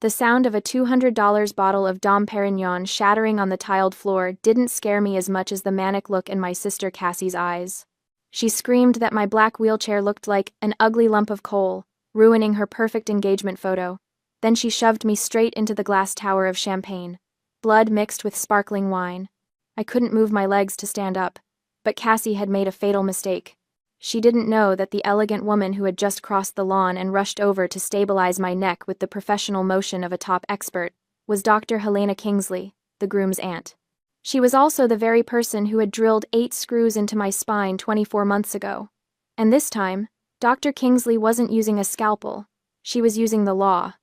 The sound of a $200 bottle of Dom Perignon shattering on the tiled floor didn't scare me as much as the manic look in my sister Cassie's eyes. She screamed that my black wheelchair looked like an ugly lump of coal, ruining her perfect engagement photo. Then she shoved me straight into the glass tower of champagne, blood mixed with sparkling wine. I couldn't move my legs to stand up, but Cassie had made a fatal mistake. She didn't know that the elegant woman who had just crossed the lawn and rushed over to stabilize my neck with the professional motion of a top expert was Dr. Helena Kingsley, the groom's aunt. She was also the very person who had drilled 8 screws into my spine 24 months ago. And this time, Dr. Kingsley wasn't using a scalpel, she was using the law.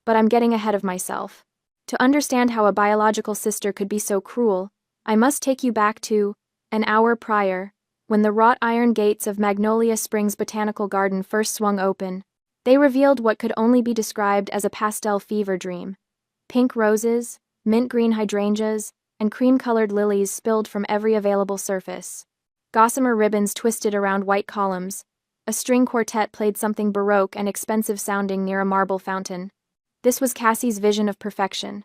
But I'm getting ahead of myself. To understand how a biological sister could be so cruel, I must take you back to an hour prior, when the wrought iron gates of Magnolia Springs Botanical Garden first swung open. They revealed what could only be described as a pastel fever dream. Pink roses, mint green hydrangeas, and cream-colored lilies spilled from every available surface. Gossamer ribbons twisted around white columns. A string quartet played something baroque and expensive-sounding near a marble fountain. This was Cassie's vision of perfection,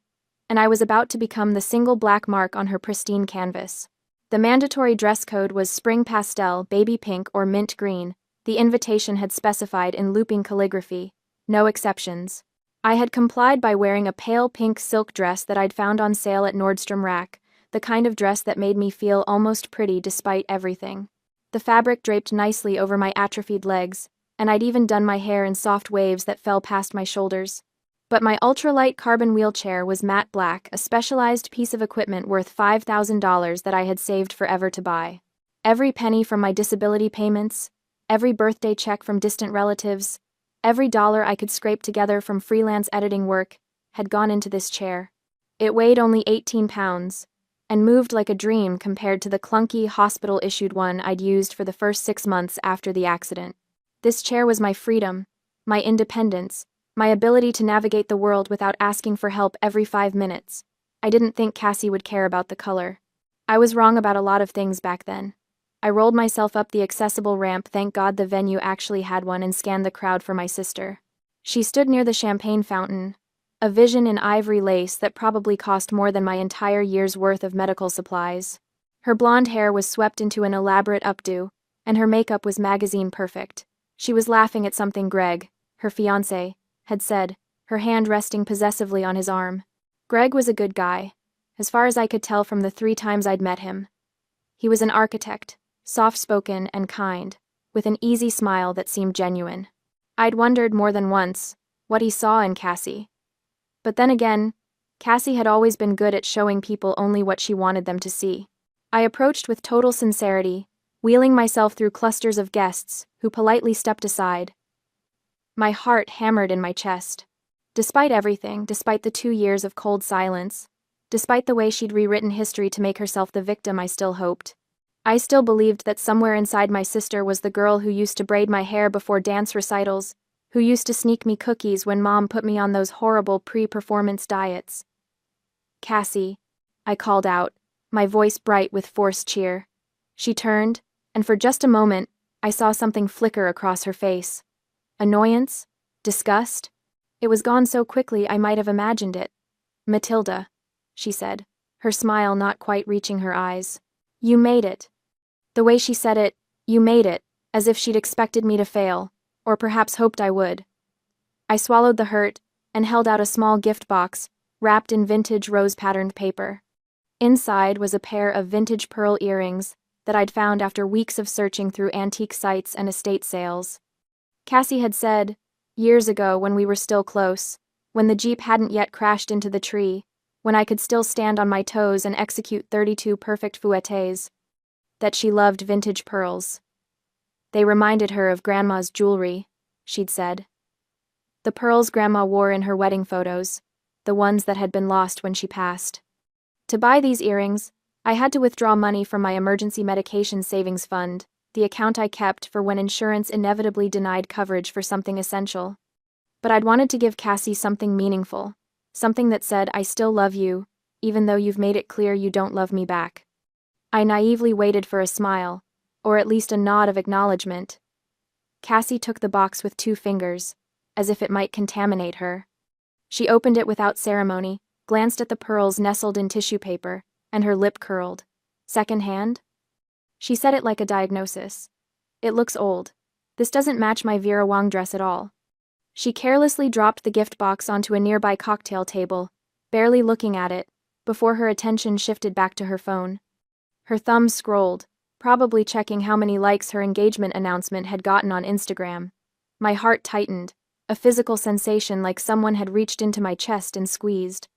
and I was about to become the single black mark on her pristine canvas. The mandatory dress code was spring pastel, baby pink, or mint green. The invitation had specified in looping calligraphy, no exceptions. I had complied by wearing a pale pink silk dress that I'd found on sale at Nordstrom Rack, the kind of dress that made me feel almost pretty despite everything. The fabric draped nicely over my atrophied legs, and I'd even done my hair in soft waves that fell past my shoulders. But my ultralight carbon wheelchair was matte black, a specialized piece of equipment worth $5,000 that I had saved forever to buy. Every penny from my disability payments, every birthday check from distant relatives, every dollar I could scrape together from freelance editing work had gone into this chair. It weighed only 18 pounds, and moved like a dream compared to the clunky, hospital-issued one I'd used for the first 6 months after the accident. This chair was my freedom, my independence, my ability to navigate the world without asking for help every 5 minutes. I didn't think Cassie would care about the color. I was wrong about a lot of things back then. I rolled myself up the accessible ramp, thank God the venue actually had one, and scanned the crowd for my sister. She stood near the champagne fountain, a vision in ivory lace that probably cost more than my entire year's worth of medical supplies. Her blonde hair was swept into an elaborate updo, and her makeup was magazine perfect. She was laughing at something Greg, her fiancé, had said, her hand resting possessively on his arm. Greg was a good guy, as far as I could tell from the 3 times I'd met him. He was an architect, soft-spoken and kind, with an easy smile that seemed genuine. I'd wondered more than once what he saw in Cassie. But then again, Cassie had always been good at showing people only what she wanted them to see. I approached with total sincerity, wheeling myself through clusters of guests who politely stepped aside. My heart hammered in my chest. Despite everything, despite the 2 years of cold silence, despite the way she'd rewritten history to make herself the victim I still hoped, I still believed that somewhere inside my sister was the girl who used to braid my hair before dance recitals, who used to sneak me cookies when Mom put me on those horrible pre-performance diets. "Cassie," I called out, my voice bright with forced cheer. She turned, and for just a moment, I saw something flicker across her face. Annoyance? Disgust? It was gone so quickly I might have imagined it. "Matilda," she said, her smile not quite reaching her eyes. "You made it." The way she said it, "you made it," as if she'd expected me to fail, or perhaps hoped I would. I swallowed the hurt and held out a small gift box, wrapped in vintage rose-patterned paper. Inside was a pair of vintage pearl earrings that I'd found after weeks of searching through antique sites and estate sales. Cassie had said, years ago when we were still close, when the Jeep hadn't yet crashed into the tree, when I could still stand on my toes and execute 32 perfect fouettes, that she loved vintage pearls. They reminded her of Grandma's jewelry, she'd said. The pearls Grandma wore in her wedding photos, the ones that had been lost when she passed. To buy these earrings, I had to withdraw money from my emergency medication savings fund, the account I kept for when insurance inevitably denied coverage for something essential. But I'd wanted to give Cassie something meaningful, something that said, "I still love you, even though you've made it clear you don't love me back." I naively waited for a smile, or at least a nod of acknowledgement. Cassie took the box with 2 fingers, as if it might contaminate her. She opened it without ceremony, glanced at the pearls nestled in tissue paper, and her lip curled. Second hand? She said it like a diagnosis. It looks old. This doesn't match my Vera Wang dress at all. She carelessly dropped the gift box onto a nearby cocktail table, barely looking at it, before her attention shifted back to her phone. Her thumb scrolled, probably checking how many likes her engagement announcement had gotten on Instagram. My heart tightened, a physical sensation like someone had reached into my chest and squeezed.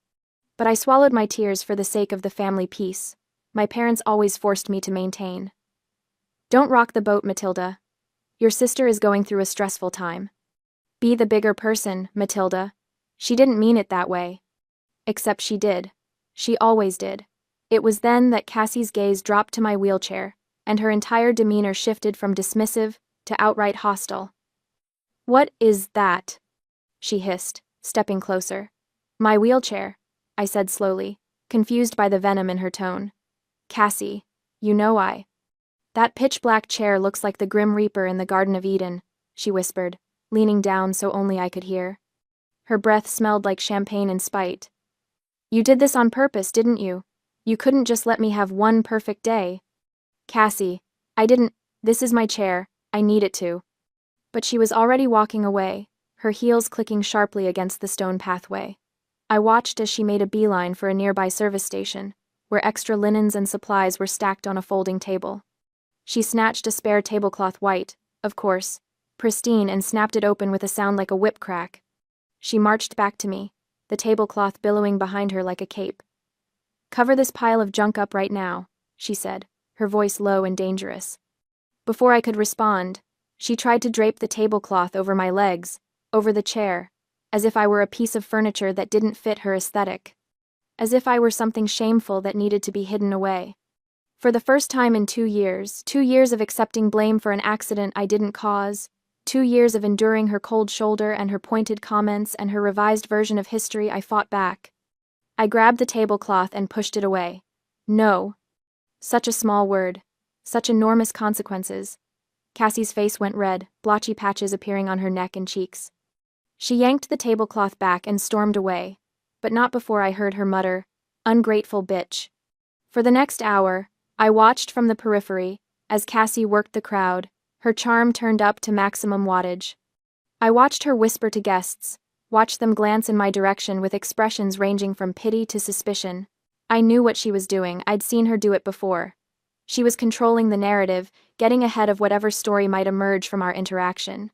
But I swallowed my tears for the sake of the family peace. My parents always forced me to maintain. Don't rock the boat, Matilda. Your sister is going through a stressful time. Be the bigger person, Matilda. She didn't mean it that way. Except she did. She always did. It was then that Cassie's gaze dropped to my wheelchair, and her entire demeanor shifted from dismissive to outright hostile. What is that? She hissed, stepping closer. My wheelchair, I said slowly, confused by the venom in her tone. Cassie, you know I. That pitch-black chair looks like the Grim Reaper in the Garden of Eden, she whispered, leaning down so only I could hear. Her breath smelled like champagne and spite. You did this on purpose, didn't you? You couldn't just let me have one perfect day. Cassie, I didn't. This is my chair. I need it to. But she was already walking away, her heels clicking sharply against the stone pathway. I watched as she made a beeline for a nearby service station, where extra linens and supplies were stacked on a folding table. She snatched a spare tablecloth white, of course, pristine, and snapped it open with a sound like a whip crack. She marched back to me, the tablecloth billowing behind her like a cape. Cover this pile of junk up right now, she said, her voice low and dangerous. Before I could respond, she tried to drape the tablecloth over my legs, over the chair, as if I were a piece of furniture that didn't fit her aesthetic. As if I were something shameful that needed to be hidden away. For the first time in 2 years, 2 years of accepting blame for an accident I didn't cause, 2 years of enduring her cold shoulder and her pointed comments and her revised version of history, I fought back. I grabbed the tablecloth and pushed it away. No. Such a small word. Such enormous consequences. Cassie's face went red, blotchy patches appearing on her neck and cheeks. She yanked the tablecloth back and stormed away, but not before I heard her mutter, "Ungrateful bitch." For the next hour, I watched from the periphery, as Cassie worked the crowd, her charm turned up to maximum wattage. I watched her whisper to guests, watched them glance in my direction with expressions ranging from pity to suspicion. I knew what she was doing, I'd seen her do it before. She was controlling the narrative, getting ahead of whatever story might emerge from our interaction.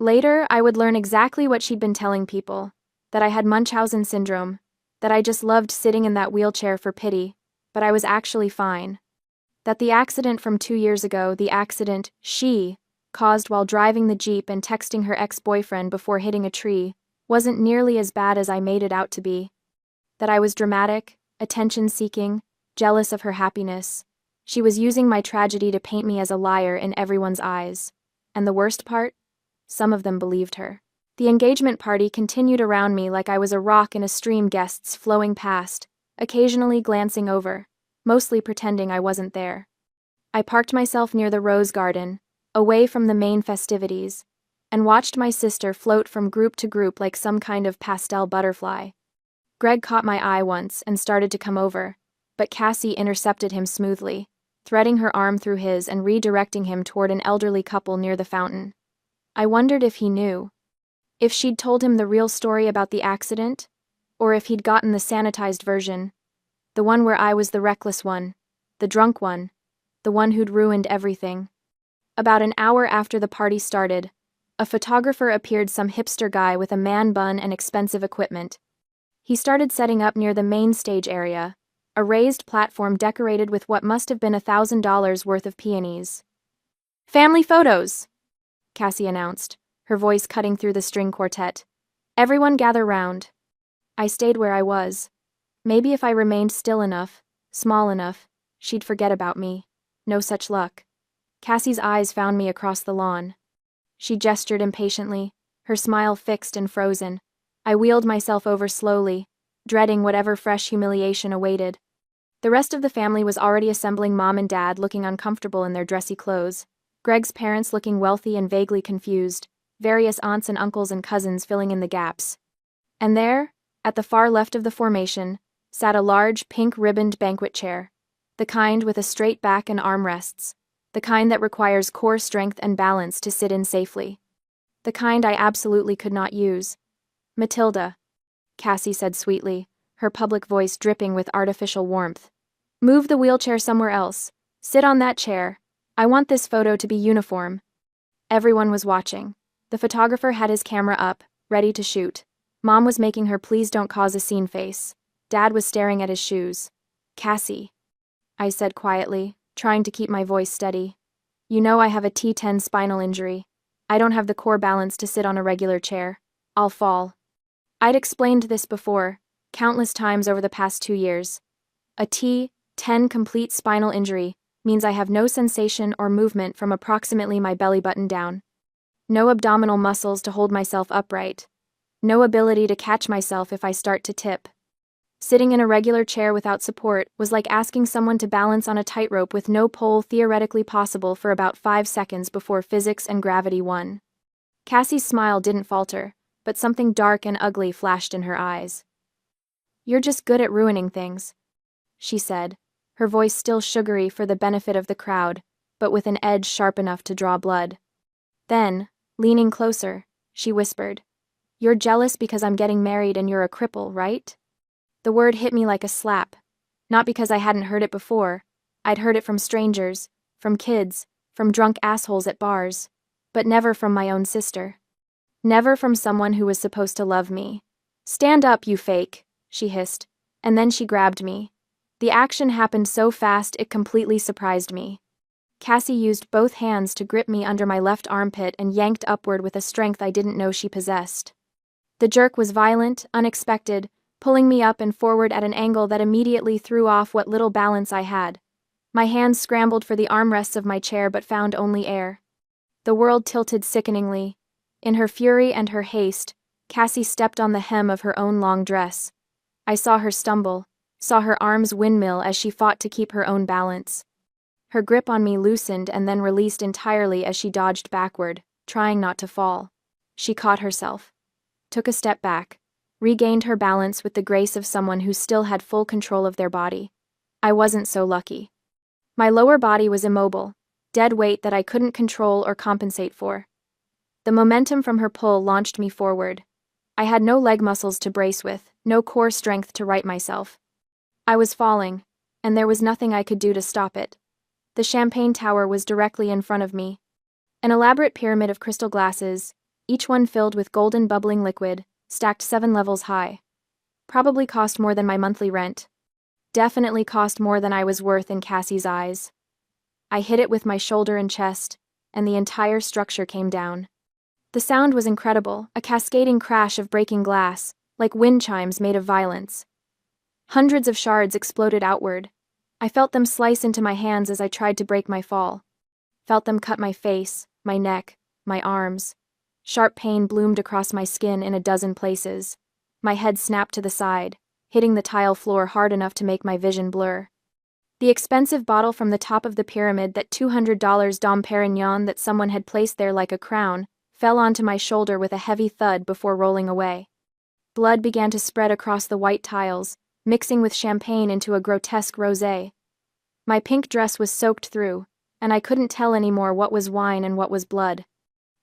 Later, I would learn exactly what she'd been telling people, that I had Munchausen syndrome, that I just loved sitting in that wheelchair for pity, but I was actually fine. That the accident from 2 years ago, the accident she caused while driving the Jeep and texting her ex-boyfriend before hitting a tree, wasn't nearly as bad as I made it out to be. That I was dramatic, attention-seeking, jealous of her happiness. She was using my tragedy to paint me as a liar in everyone's eyes. And the worst part? Some of them believed her. The engagement party continued around me like I was a rock in a stream, guests flowing past, occasionally glancing over, mostly pretending I wasn't there. I parked myself near the rose garden, away from the main festivities, and watched my sister float from group to group like some kind of pastel butterfly. Greg caught my eye once and started to come over, but Cassie intercepted him smoothly, threading her arm through his and redirecting him toward an elderly couple near the fountain. I wondered if he knew. If she'd told him the real story about the accident, or if he'd gotten the sanitized version, the one where I was the reckless one, the drunk one, the one who'd ruined everything. About an hour after the party started, a photographer appeared, some hipster guy with a man bun and expensive equipment. He started setting up near the main stage area, a raised platform decorated with what must have been $1,000 worth of peonies. "Family photos," Cassie announced, her voice cutting through the string quartet. "Everyone gather round." I stayed where I was. Maybe if I remained still enough, small enough, she'd forget about me. No such luck. Cassie's eyes found me across the lawn. She gestured impatiently, her smile fixed and frozen. I wheeled myself over slowly, dreading whatever fresh humiliation awaited. The rest of the family was already assembling, mom and dad looking uncomfortable in their dressy clothes, Greg's parents looking wealthy and vaguely confused, various aunts and uncles and cousins filling in the gaps. And there, at the far left of the formation, sat a large, pink-ribboned banquet chair. The kind with a straight back and armrests. The kind that requires core strength and balance to sit in safely. The kind I absolutely could not use. "Matilda," Cassie said sweetly, her public voice dripping with artificial warmth. "Move the wheelchair somewhere else. Sit on that chair. I want this photo to be uniform." Everyone was watching. The photographer had his camera up, ready to shoot. Mom was making her "please don't cause a scene" face. Dad was staring at his shoes. "Cassie," I said quietly, trying to keep my voice steady. "You know I have a T10 spinal injury. I don't have the core balance to sit on a regular chair. I'll fall." I'd explained this before, countless times over the past 2 years. A T10 complete spinal injury means I have no sensation or movement from approximately my belly button down. No abdominal muscles to hold myself upright. No ability to catch myself if I start to tip. Sitting in a regular chair without support was like asking someone to balance on a tightrope with no pole theoretically possible for about 5 seconds before physics and gravity won. Cassie's smile didn't falter, but something dark and ugly flashed in her eyes. "You're just good at ruining things," she said, her voice still sugary for the benefit of the crowd, but with an edge sharp enough to draw blood. Then, leaning closer, she whispered, "You're jealous because I'm getting married and you're a cripple, right?" The word hit me like a slap. Not because I hadn't heard it before. I'd heard it from strangers, from kids, from drunk assholes at bars, but never from my own sister. Never from someone who was supposed to love me. "Stand up, you fake," she hissed, and then she grabbed me. The action happened so fast it completely surprised me. Cassie used both hands to grip me under my left armpit and yanked upward with a strength I didn't know she possessed. The jerk was violent, unexpected, pulling me up and forward at an angle that immediately threw off what little balance I had. My hands scrambled for the armrests of my chair but found only air. The world tilted sickeningly. In her fury and her haste, Cassie stepped on the hem of her own long dress. I saw her stumble, saw her arms windmill as she fought to keep her own balance. Her grip on me loosened and then released entirely as she dodged backward, trying not to fall. She caught herself, took a step back, regained her balance with the grace of someone who still had full control of their body. I wasn't so lucky. My lower body was immobile, dead weight that I couldn't control or compensate for. The momentum from her pull launched me forward. I had no leg muscles to brace with, no core strength to right myself. I was falling, and there was nothing I could do to stop it. The champagne tower was directly in front of me. An elaborate pyramid of crystal glasses, each one filled with golden bubbling liquid, stacked 7 levels high. Probably cost more than my monthly rent. Definitely cost more than I was worth in Cassie's eyes. I hit it with my shoulder and chest, and the entire structure came down. The sound was incredible, a cascading crash of breaking glass, like wind chimes made of violence. Hundreds of shards exploded outward. I felt them slice into my hands as I tried to break my fall. Felt them cut my face, my neck, my arms. Sharp pain bloomed across my skin in a dozen places. My head snapped to the side, hitting the tile floor hard enough to make my vision blur. The expensive bottle from the top of the pyramid, that $200 Dom Perignon that someone had placed there like a crown, fell onto my shoulder with a heavy thud before rolling away. Blood began to spread across the white tiles, mixing with champagne into a grotesque rosé. My pink dress was soaked through, and I couldn't tell anymore what was wine and what was blood.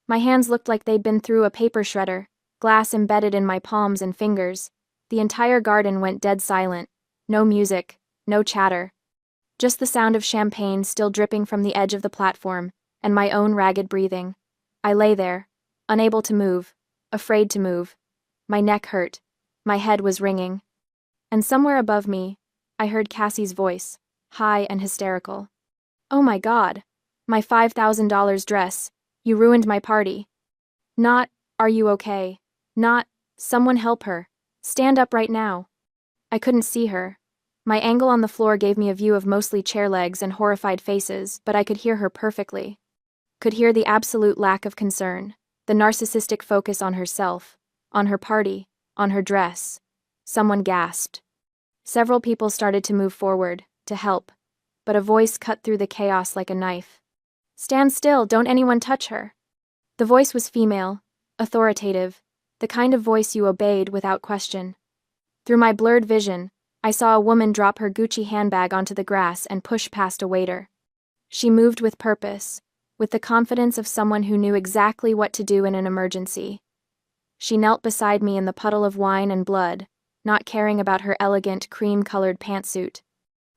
My hands looked like they'd been through a paper shredder, glass embedded in my palms and fingers. The entire garden went dead silent. No music, no chatter. Just the sound of champagne still dripping from the edge of the platform, and my own ragged breathing. I lay there, unable to move, afraid to move. My neck hurt. My head was ringing. And somewhere above me, I heard Cassie's voice, high and hysterical. "Oh my God. My $5,000 dress. You ruined my party." Not, "Are you okay?" Not, "Someone help her. Stand up right now." I couldn't see her. My angle on the floor gave me a view of mostly chair legs and horrified faces, but I could hear her perfectly. Could hear the absolute lack of concern, the narcissistic focus on herself, on her party, on her dress. Someone gasped. Several people started to move forward, to help, but a voice cut through the chaos like a knife. "Stand still, don't anyone touch her." The voice was female, authoritative, The kind of voice you obeyed without question. Through my blurred vision, I saw a woman drop her Gucci handbag onto the grass and push past a waiter. She moved with purpose, with the confidence of someone who knew exactly what to do in an emergency. She knelt beside me in the puddle of wine and blood, not caring about her elegant cream-colored pantsuit.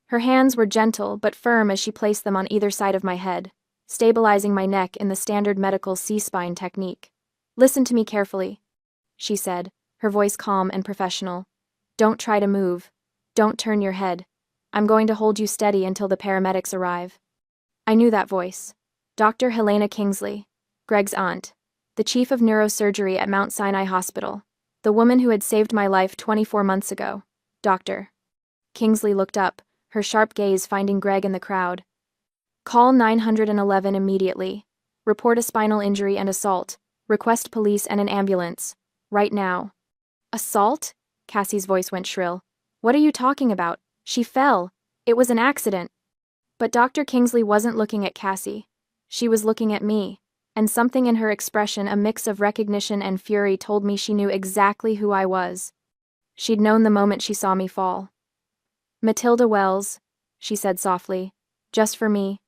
Her hands were gentle but firm as she placed them on either side of my head, stabilizing my neck in the standard medical C-spine technique. "Listen to me carefully," she said, her voice calm and professional. "Don't try to move. Don't turn your head. I'm going to hold you steady until the paramedics arrive." I knew that voice. Dr. Helena Kingsley, Greg's aunt, the chief of neurosurgery at Mount Sinai Hospital, the woman who had saved my life 24 months ago. Dr. Kingsley looked up, her sharp gaze finding Greg in the crowd. "Call 911 immediately. Report a spinal injury and assault. Request police and an ambulance. Right now." "Assault?" Cassie's voice went shrill. "What are you talking about? She fell. It was an accident." But Dr. Kingsley wasn't looking at Cassie. She was looking at me, and something in her expression, a mix of recognition and fury, told me she knew exactly who I was. She'd known the moment she saw me fall. "Matilda Wells," she said softly, "just for me.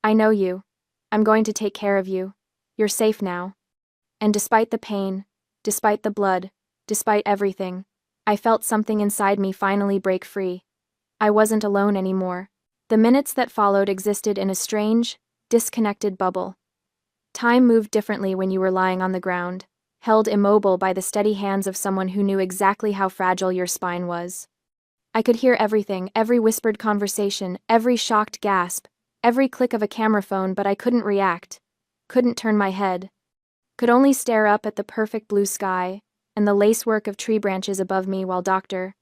I know you. I'm going to take care of you. You're safe now." And despite the pain, despite the blood, despite everything, I felt something inside me finally break free. I wasn't alone anymore. The minutes that followed existed in a strange, disconnected bubble. Time moved differently when you were lying on the ground, held immobile by the steady hands of someone who knew exactly how fragile your spine was. I could hear everything, every whispered conversation, every shocked gasp, every click of a camera phone, but I couldn't react, couldn't turn my head, could only stare up at the perfect blue sky and the lacework of tree branches above me while Dr.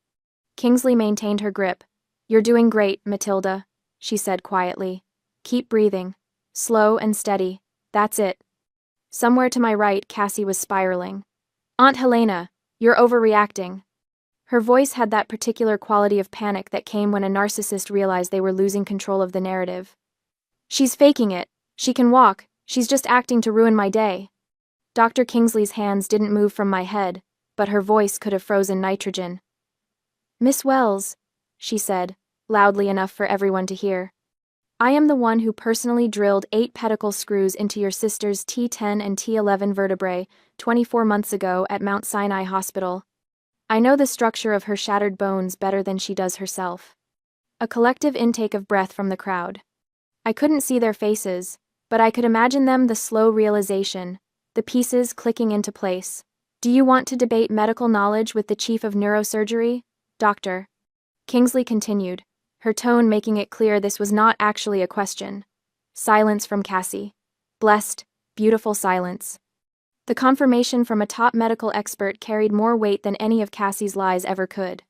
Kingsley maintained her grip. "You're doing great, Matilda," she said quietly. "Keep breathing. Slow and steady. That's it." Somewhere to my right, Cassie was spiraling. "Aunt Helena, you're overreacting." Her voice had that particular quality of panic that came when a narcissist realized they were losing control of the narrative. "She's faking it. She can walk. She's just acting to ruin my day." Dr. Kingsley's hands didn't move from my head, but her voice could have frozen nitrogen. "Miss Wells," she said, loudly enough for everyone to hear, "I am the one who personally drilled 8 pedicle screws into your sister's T10 and T11 vertebrae 24 months ago at Mount Sinai Hospital. I know the structure of her shattered bones better than she does herself." A collective intake of breath from the crowd. I couldn't see their faces, but I could imagine them, the slow realization, the pieces clicking into place. "Do you want to debate medical knowledge with the chief of neurosurgery, Dr. Kingsley continued, her tone making it clear this was not actually a question. Silence from Cassie. Blessed, beautiful silence. The confirmation from a top medical expert carried more weight than any of Cassie's lies ever could.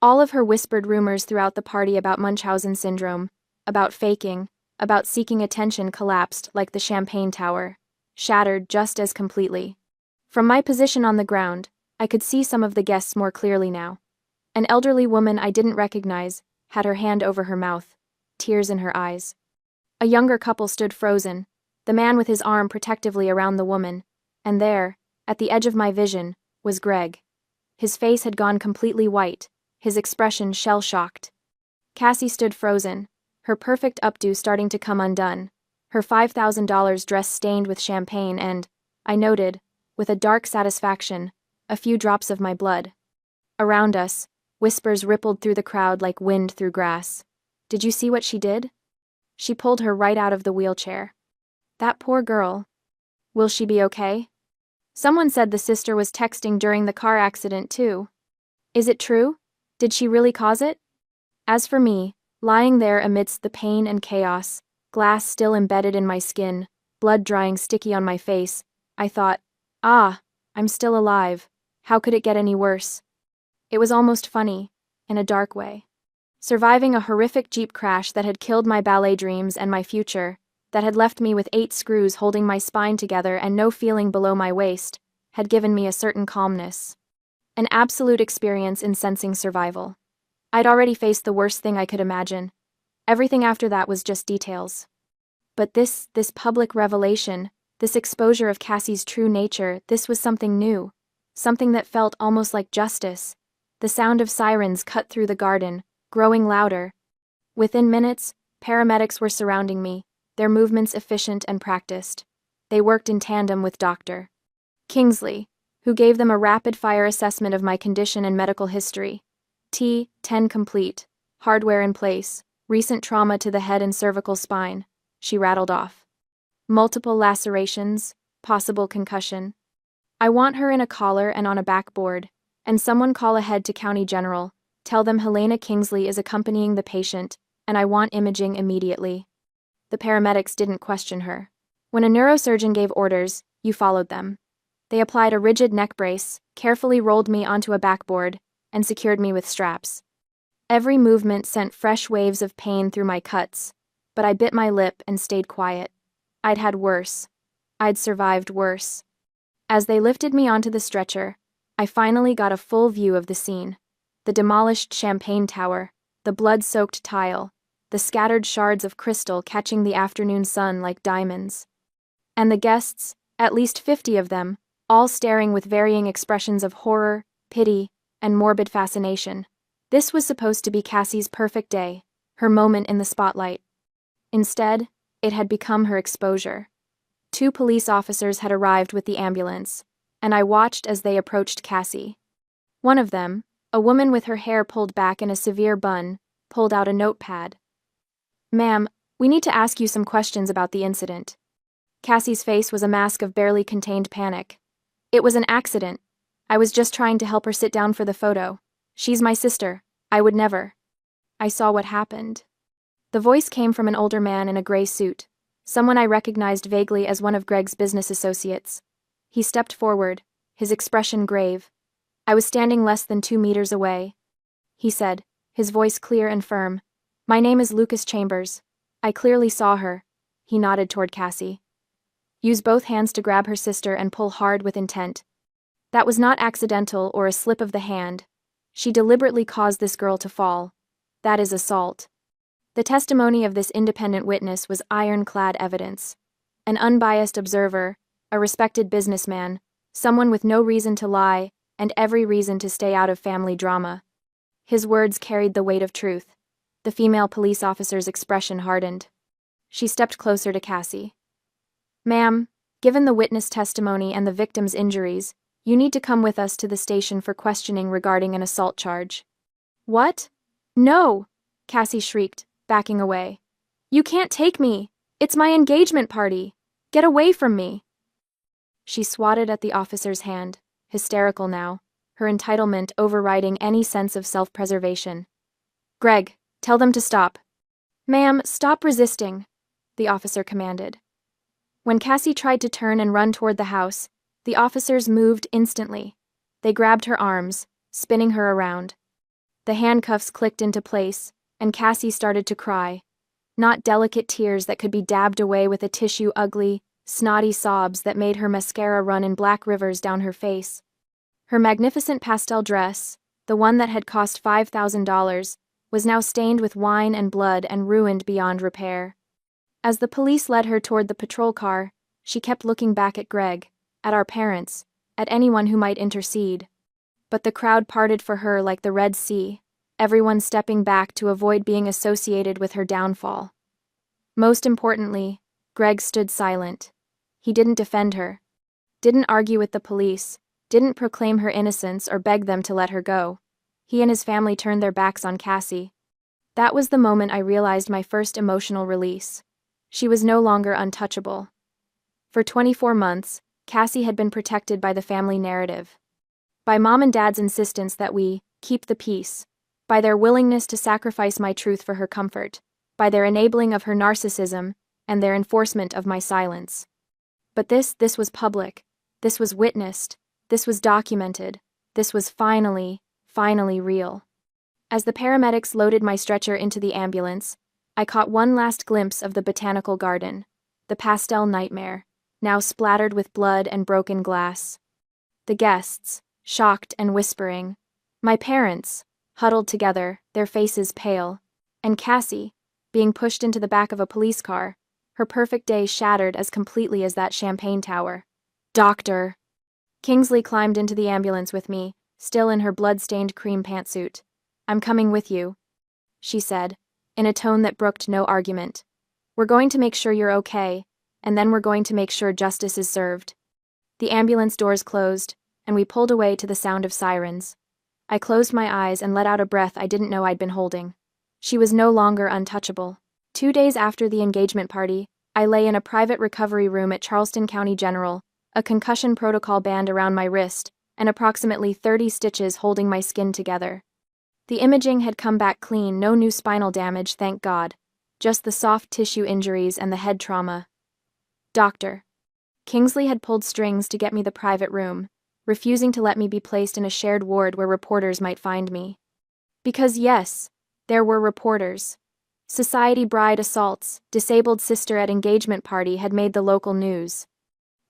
All of her whispered rumors throughout the party about Munchausen syndrome, about faking, about seeking attention collapsed like the champagne tower, shattered just as completely. From my position on the ground, I could see some of the guests more clearly now. An elderly woman I didn't recognize had her hand over her mouth, tears in her eyes. A younger couple stood frozen, the man with his arm protectively around the woman, and there, at the edge of my vision, was Greg. His face had gone completely white, his expression shell-shocked. Cassie stood frozen, her perfect updo starting to come undone, her $5,000 dress stained with champagne and, I noted, with a dark satisfaction, a few drops of my blood. Around us, whispers rippled through the crowd like wind through grass. "Did you see what she did? She pulled her right out of the wheelchair. That poor girl. Will she be okay?" Someone said the sister was texting during the car accident too. Is it true? Did she really cause it? As for me, lying there amidst the pain and chaos, glass still embedded in my skin, blood drying sticky on my face, I thought, I'm still alive. How could it get any worse? It was almost funny, in a dark way. Surviving a horrific Jeep crash that had killed my ballet dreams and my future, that had left me with 8 screws holding my spine together and no feeling below my waist, had given me a certain calmness. An absolute experience in sensing survival. I'd already faced the worst thing I could imagine. Everything after that was just details. But this public revelation, this exposure of Cassie's true nature, this was something new. something that felt almost like justice. The sound of sirens cut through the garden, growing louder. Within minutes, paramedics were surrounding me, their movements efficient and practiced. They worked in tandem with Dr. Kingsley, who gave them a rapid-fire assessment of my condition and medical history. T10 complete, hardware in place, recent trauma to the head and cervical spine, she rattled off. Multiple lacerations, possible concussion. I want her in a collar and on a backboard, and someone call ahead to County General, tell them Helena Kingsley is accompanying the patient, and I want imaging immediately. The paramedics didn't question her. When a neurosurgeon gave orders, you followed them. They applied a rigid neck brace, carefully rolled me onto a backboard, and secured me with straps. Every movement sent fresh waves of pain through my cuts, but I bit my lip and stayed quiet. I'd had worse. I'd survived worse. As they lifted me onto the stretcher, I finally got a full view of the scene. The demolished champagne tower, the blood-soaked tile, the scattered shards of crystal catching the afternoon sun like diamonds. And the guests, at least 50 of them, all staring with varying expressions of horror, pity, and morbid fascination. This was supposed to be Cassie's perfect day, her moment in the spotlight. Instead, it had become her exposure. 2 police officers had arrived with the ambulance, and I watched as they approached Cassie. One of them, a woman with her hair pulled back in a severe bun, pulled out a notepad. "Ma'am, we need to ask you some questions about the incident." Cassie's face was a mask of barely contained panic. "It was an accident. I was just trying to help her sit down for the photo. She's my sister. I would never." I saw what happened. The voice came from an older man in a gray suit, someone I recognized vaguely as one of Greg's business associates. He stepped forward, his expression grave. I was standing less than 2 meters away. He said, his voice clear and firm, "My name is Lucas Chambers. I clearly saw her." He nodded toward Cassie. "Use both hands to grab her sister and pull hard with intent. That was not accidental or a slip of the hand. She deliberately caused this girl to fall. That is assault." The testimony of this independent witness was ironclad evidence. An unbiased observer, a respected businessman, someone with no reason to lie and every reason to stay out of family drama. His words carried the weight of truth. The female police officer's expression hardened. She stepped closer to Cassie. "Ma'am, given the witness testimony and the victim's injuries, you need to come with us to the station for questioning regarding an assault charge." "What? No!" Cassie shrieked, backing away. "You can't take me! It's my engagement party! Get away from me!" She swatted at the officer's hand, hysterical now, her entitlement overriding any sense of self-preservation. "Greg, tell them to stop." "Ma'am, stop resisting," the officer commanded. When Cassie tried to turn and run toward the house, the officers moved instantly. They grabbed her arms, spinning her around. The handcuffs clicked into place, and Cassie started to cry. Not delicate tears that could be dabbed away with a tissue, ugly, snotty sobs that made her mascara run in black rivers down her face. Her magnificent pastel dress, the one that had cost $5,000, was now stained with wine and blood and ruined beyond repair. As the police led her toward the patrol car, she kept looking back at Greg, at our parents, at anyone who might intercede. But the crowd parted for her like the Red Sea, everyone stepping back to avoid being associated with her downfall. Most importantly, Greg stood silent. He didn't defend her, didn't argue with the police, didn't proclaim her innocence or beg them to let her go. He and his family turned their backs on Cassie. That was the moment I realized my first emotional release. She was no longer untouchable. For 24 months, Cassie had been protected by the family narrative. By Mom and Dad's insistence that we keep the peace. By their willingness to sacrifice my truth for her comfort. By their enabling of her narcissism, and their enforcement of my silence. But this was public. This was witnessed. This was documented. This was finally real. As the paramedics loaded my stretcher into the ambulance, I caught one last glimpse of the botanical garden, the pastel nightmare, now splattered with blood and broken glass. The guests, shocked and whispering. My parents, huddled together, their faces pale. And Cassie, being pushed into the back of a police car, her perfect day shattered as completely as that champagne tower. "Dr. Kingsley climbed into the ambulance with me, still in her blood-stained cream pantsuit. "I'm coming with you," she said, in a tone that brooked no argument. "We're going to make sure you're okay, and then we're going to make sure justice is served." The ambulance doors closed, and we pulled away to the sound of sirens. I closed my eyes and let out a breath I didn't know I'd been holding. She was no longer untouchable. 2 days after the engagement party, I lay in a private recovery room at Charleston County General, a concussion protocol band around my wrist, and approximately 30 stitches holding my skin together. The imaging had come back clean, no new spinal damage, thank God. Just the soft tissue injuries and the head trauma. Doctor. Kingsley had pulled strings to get me the private room, refusing to let me be placed in a shared ward where reporters might find me. Because yes, there were reporters. Society bride assaults, disabled sister at engagement party had made the local news.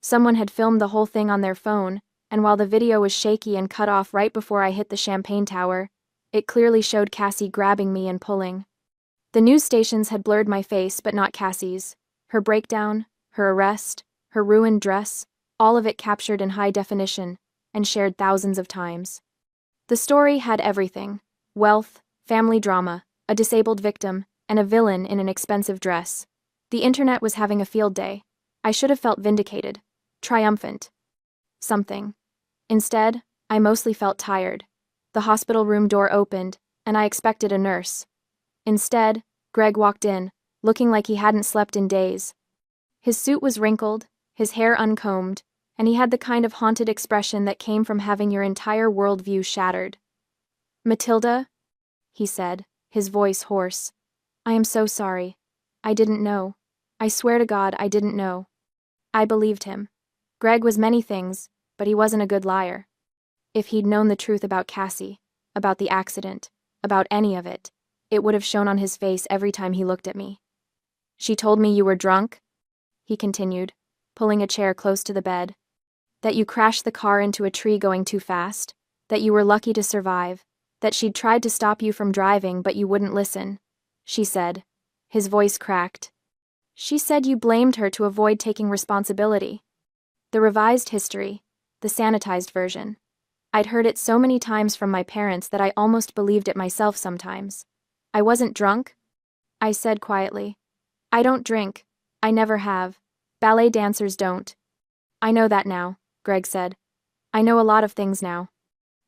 Someone had filmed the whole thing on their phone, and while the video was shaky and cut off right before I hit the champagne tower, it clearly showed Cassie grabbing me and pulling. The news stations had blurred my face but not Cassie's. Her breakdown, her arrest, her ruined dress, all of it captured in high definition and shared thousands of times. The story had everything: wealth, family drama, a disabled victim, and a villain in an expensive dress. The internet was having a field day. I should have felt vindicated, triumphant. Something. Instead, I mostly felt tired. The hospital room door opened, and I expected a nurse. Instead, Greg walked in, looking like he hadn't slept in days. His suit was wrinkled, his hair uncombed, and he had the kind of haunted expression that came from having your entire worldview shattered. "Matilda," he said, his voice hoarse. "I am so sorry. I didn't know. I swear to God I didn't know." I believed him. Greg was many things, but he wasn't a good liar. If he'd known the truth about Cassie, about the accident, about any of it, it would have shown on his face every time he looked at me. "She told me you were drunk," he continued, pulling a chair close to the bed. "That you crashed the car into a tree going too fast, that you were lucky to survive, that she'd tried to stop you from driving but you wouldn't listen," she said. His voice cracked. "She said you blamed her to avoid taking responsibility." The revised history, the sanitized version. I'd heard it so many times from my parents that I almost believed it myself sometimes. "I wasn't drunk," I said quietly. "I don't drink. I never have. Ballet dancers don't." "I know that now," Greg said. "I know a lot of things now."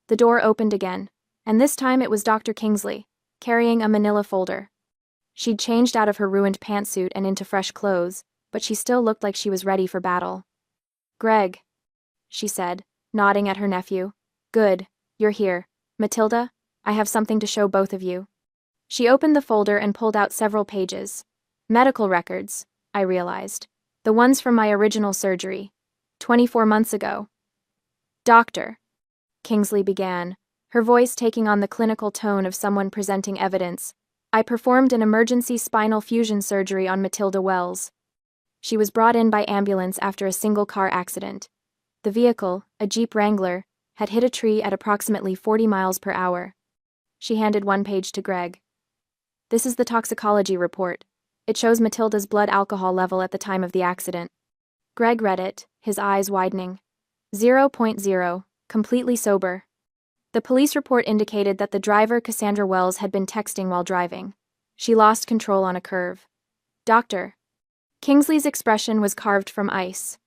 The door opened again, and this time it was Dr. Kingsley, carrying a manila folder. She'd changed out of her ruined pantsuit and into fresh clothes, but she still looked like she was ready for battle. "Greg," she said, nodding at her nephew. "Good, you're here. Matilda, I have something to show both of you." She opened the folder and pulled out several pages. Medical records, I realized. The ones from my original surgery. 24 months ago. "Doctor," Kingsley began, her voice taking on the clinical tone of someone presenting evidence, "I performed an emergency spinal fusion surgery on Matilda Wells. She was brought in by ambulance after a single-car accident. The vehicle, a Jeep Wrangler, had hit a tree at approximately 40 miles per hour. She handed one page to Greg. "This is the toxicology report. It shows Matilda's blood alcohol level at the time of the accident." Greg read it, his eyes widening. 0.0, completely sober. The police report indicated that the driver, Cassandra Wells, had been texting while driving. She lost control on a curve. "Doctor." Kingsley's expression was carved from ice.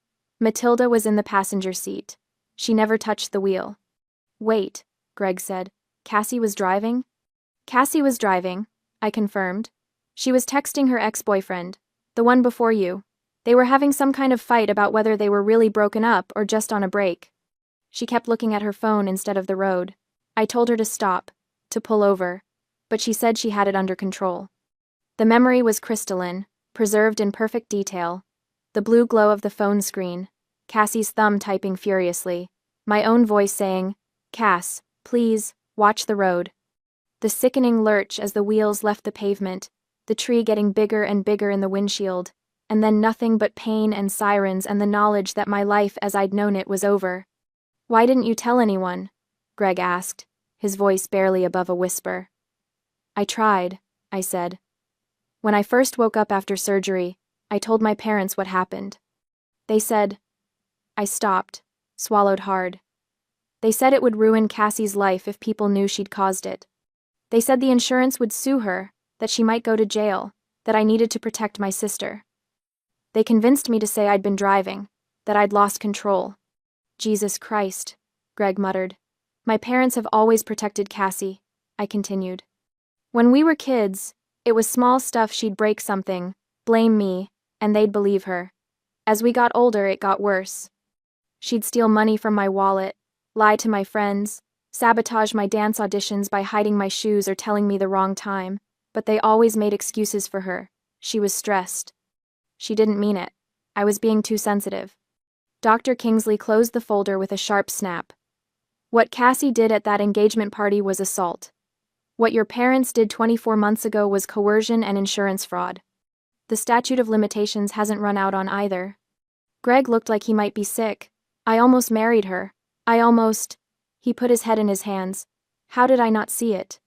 Matilda was in the passenger seat. She never touched the wheel. "Wait," Greg said. "Cassie was driving?" "Cassie was driving," I confirmed. "She was texting her ex-boyfriend, the one before you. They were having some kind of fight about whether they were really broken up or just on a break. She kept looking at her phone instead of the road. I told her to stop, to pull over, but she said she had it under control." The memory was crystalline, preserved in perfect detail. The blue glow of the phone screen, Cassie's thumb typing furiously, my own voice saying, "Cass, please, watch the road." The sickening lurch as the wheels left the pavement, the tree getting bigger and bigger in the windshield, and then nothing but pain and sirens and the knowledge that my life as I'd known it was over. "Why didn't you tell anyone?" Greg asked, his voice barely above a whisper. "I tried," I said. "When I first woke up after surgery, I told my parents what happened. They said..." I stopped, swallowed hard. They said it would ruin Cassie's life if people knew she'd caused it. They said the insurance would sue her, that she might go to jail, that I needed to protect my sister. They convinced me to say I'd been driving, that I'd lost control. Jesus Christ, Greg muttered. My parents have always protected Cassie, I continued. When we were kids, it was small stuff. She'd break something, blame me, and they'd believe her. As we got older, it got worse. She'd steal money from my wallet, lie to my friends, sabotage my dance auditions by hiding my shoes or telling me the wrong time, but they always made excuses for her. She was stressed. She didn't mean it. I was being too sensitive. Dr. Kingsley closed the folder with a sharp snap. What Cassie did at that engagement party was assault. What your parents did 24 months ago was coercion and insurance fraud. The statute of limitations hasn't run out on either. Greg looked like he might be sick. I almost married her. He put his head in his hands. How did I not see it?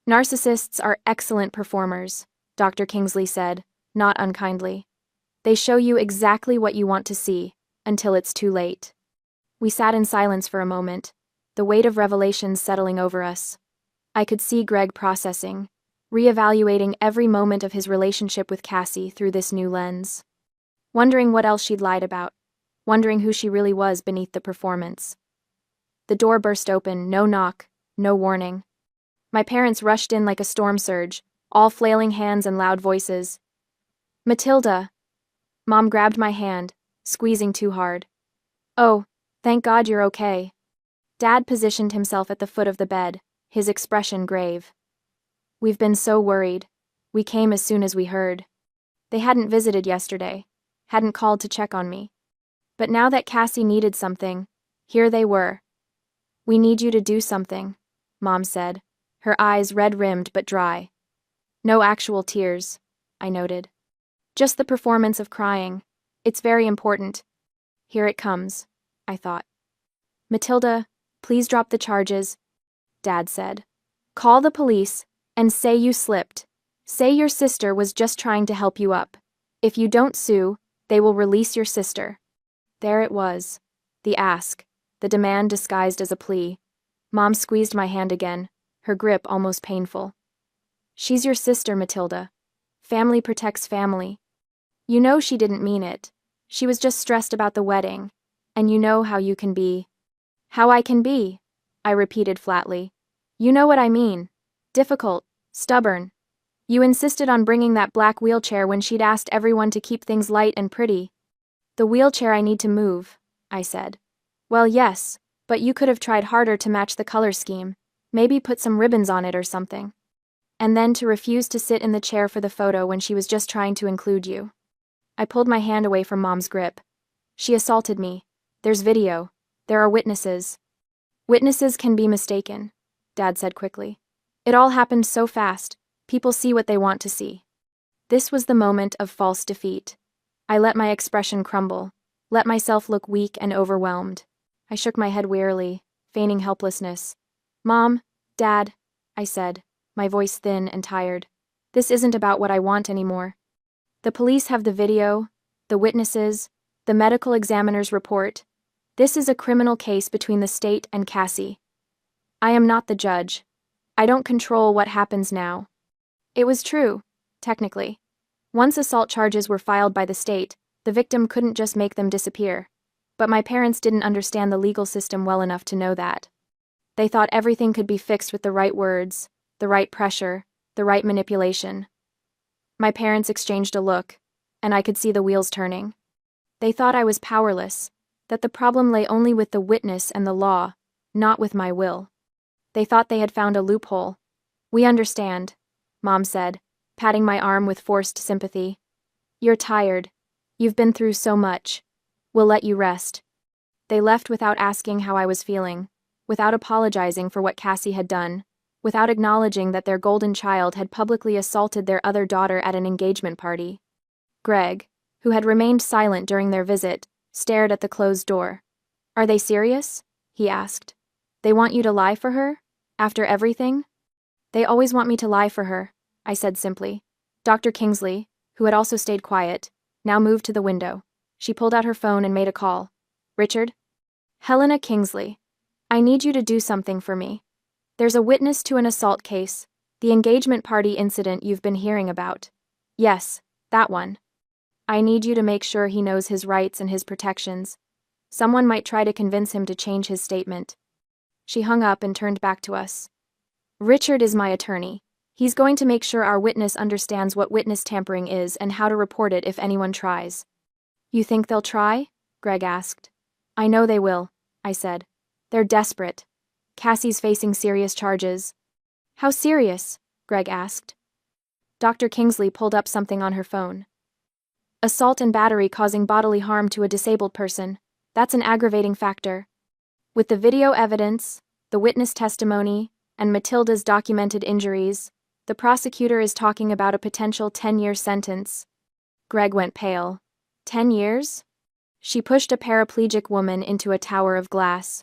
Narcissists are excellent performers, Dr. Kingsley said, not unkindly. They show you exactly what you want to see, until it's too late. We sat in silence for a moment, the weight of revelations settling over us. I could see Greg processing, reevaluating every moment of his relationship with Cassie through this new lens. Wondering what else she'd lied about, wondering who she really was beneath the performance. The door burst open, no knock, no warning. My parents rushed in like a storm surge, all flailing hands and loud voices. Matilda! Mom grabbed my hand, squeezing too hard. Oh, thank God you're okay. Dad positioned himself at the foot of the bed, his expression grave. We've been so worried. We came as soon as we heard. They hadn't visited yesterday, hadn't called to check on me. But now that Cassie needed something, here they were. We need you to do something, Mom said, her eyes red-rimmed but dry. No actual tears, I noted. Just the performance of crying. It's very important. Here it comes, I thought. Matilda, please drop the charges, Dad said. Call the police and say you slipped. Say your sister was just trying to help you up. If you don't sue, they will release your sister. There it was. The ask, the demand disguised as a plea. Mom squeezed my hand again, her grip almost painful. She's your sister, Matilda. Family protects family. You know she didn't mean it. She was just stressed about the wedding. And you know how you can be. How I can be, I repeated flatly. You know what I mean. Difficult, stubborn. You insisted on bringing that black wheelchair when she'd asked everyone to keep things light and pretty. The wheelchair I need to move, I said. Well, yes, but you could have tried harder to match the color scheme. Maybe put some ribbons on it or something. And then to refuse to sit in the chair for the photo when she was just trying to include you. I pulled my hand away from Mom's grip. She assaulted me. There's video. There are witnesses. Witnesses can be mistaken, Dad said quickly. It all happened so fast. People see what they want to see. This was the moment of false defeat. I let my expression crumble, let myself look weak and overwhelmed. I shook my head wearily, feigning helplessness. Mom, Dad, I said, my voice thin and tired. This isn't about what I want anymore. The police have the video, the witnesses, the medical examiner's report. This is a criminal case between the state and Cassie. I am not the judge. I don't control what happens now. It was true, technically. Once assault charges were filed by the state, the victim couldn't just make them disappear. But my parents didn't understand the legal system well enough to know that. They thought everything could be fixed with the right words, the right pressure, the right manipulation. My parents exchanged a look, and I could see the wheels turning. They thought I was powerless, that the problem lay only with the witness and the law, not with my will. They thought they had found a loophole. We understand, Mom said, patting my arm with forced sympathy. You're tired. You've been through so much. We'll let you rest. They left without asking how I was feeling, without apologizing for what Cassie had done, without acknowledging that their golden child had publicly assaulted their other daughter at an engagement party. Greg, who had remained silent during their visit, stared at the closed door. Are they serious? He asked. They want you to lie for her? After everything? They always want me to lie for her, I said simply. Dr. Kingsley, who had also stayed quiet, now moved to the window. She pulled out her phone and made a call. Richard? Helena Kingsley. I need you to do something for me. There's a witness to an assault case, the engagement party incident you've been hearing about. Yes, that one. I need you to make sure he knows his rights and his protections. Someone might try to convince him to change his statement. She hung up and turned back to us. Richard is my attorney. He's going to make sure our witness understands what witness tampering is and how to report it if anyone tries. You think they'll try? Greg asked. I know they will, I said. They're desperate. Cassie's facing serious charges. How serious? Greg asked. Dr. Kingsley pulled up something on her phone. Assault and battery causing bodily harm to a disabled person. That's an aggravating factor. With the video evidence, the witness testimony, and Matilda's documented injuries, the prosecutor is talking about a potential 10-year sentence. Greg went pale. 10 years? She pushed a paraplegic woman into a tower of glass.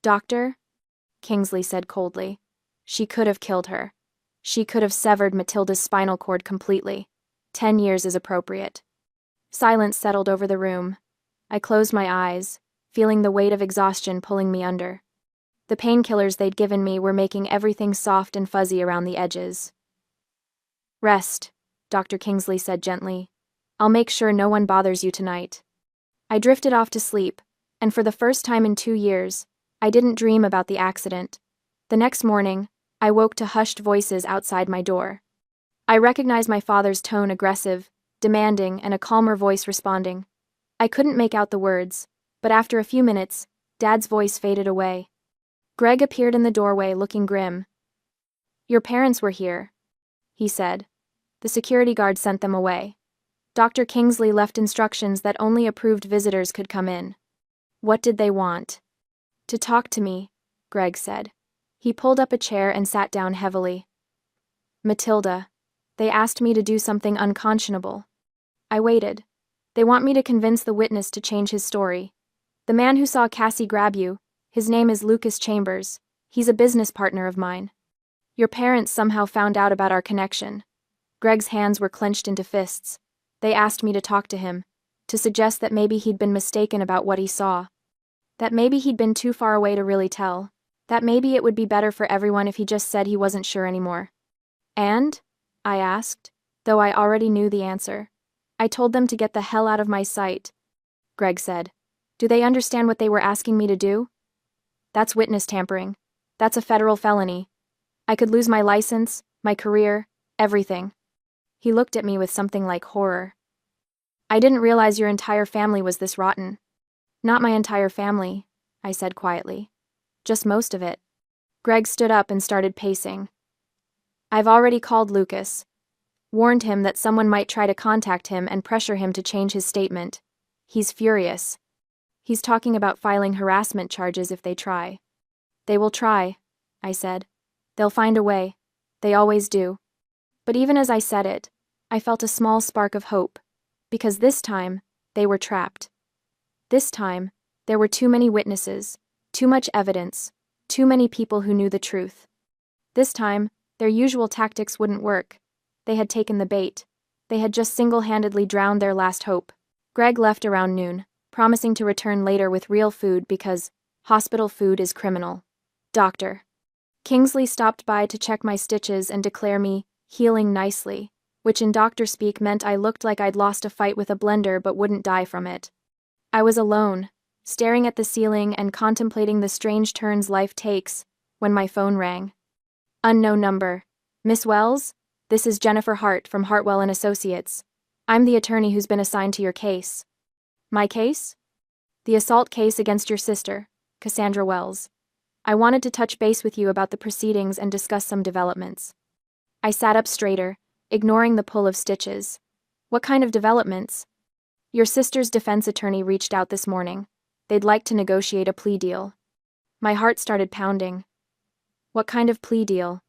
Doctor? Kingsley said coldly. She could have killed her. She could have severed Matilda's spinal cord completely. 10 years is appropriate. Silence settled over the room. I closed my eyes, feeling the weight of exhaustion pulling me under. The painkillers they'd given me were making everything soft and fuzzy around the edges. Rest, Dr. Kingsley said gently. I'll make sure no one bothers you tonight. I drifted off to sleep, and for the first time in 2 years, I didn't dream about the accident. The next morning, I woke to hushed voices outside my door. I recognized my father's tone, aggressive, demanding, and a calmer voice responding. I couldn't make out the words, but after a few minutes, Dad's voice faded away. Greg appeared in the doorway looking grim. Your parents were here, he said. The security guard sent them away. Dr. Kingsley left instructions that only approved visitors could come in. What did they want? To talk to me, Greg said. He pulled up a chair and sat down heavily. Matilda, they asked me to do something unconscionable. I waited. They want me to convince the witness to change his story. The man who saw Cassie grab you, his name is Lucas Chambers. He's a business partner of mine. Your parents somehow found out about our connection. Greg's hands were clenched into fists. They asked me to talk to him, to suggest that maybe he'd been mistaken about what he saw. That maybe he'd been too far away to really tell. That maybe it would be better for everyone if he just said he wasn't sure anymore. And? I asked, though I already knew the answer. I told them to get the hell out of my sight. Greg said. Do they understand what they were asking me to do? That's witness tampering. That's a federal felony. I could lose my license, my career, everything. He looked at me with something like horror. I didn't realize your entire family was this rotten. Not my entire family, I said quietly. Just most of it. Greg stood up and started pacing. I've already called Lucas. Warned him that someone might try to contact him and pressure him to change his statement. He's furious. He's talking about filing harassment charges if they try. They will try, I said. They'll find a way. They always do. But even as I said it, I felt a small spark of hope, because this time, they were trapped. This time, there were too many witnesses, too much evidence, too many people who knew the truth. This time, their usual tactics wouldn't work. They had taken the bait. They had just single-handedly drowned their last hope. Greg left around noon, promising to return later with real food because hospital food is criminal. Doctor. Kingsley stopped by to check my stitches and declare me healing nicely, which in doctor speak meant I looked like I'd lost a fight with a blender but wouldn't die from it. I was alone, staring at the ceiling and contemplating the strange turns life takes, when my phone rang. Unknown number. Miss Wells? This is Jennifer Hart from Hartwell & Associates. I'm the attorney who's been assigned to your case. My case? The assault case against your sister, Cassandra Wells. I wanted to touch base with you about the proceedings and discuss some developments. I sat up straighter, ignoring the pull of stitches. What kind of developments? Your sister's defense attorney reached out this morning. They'd like to negotiate a plea deal. My heart started pounding. What kind of plea deal?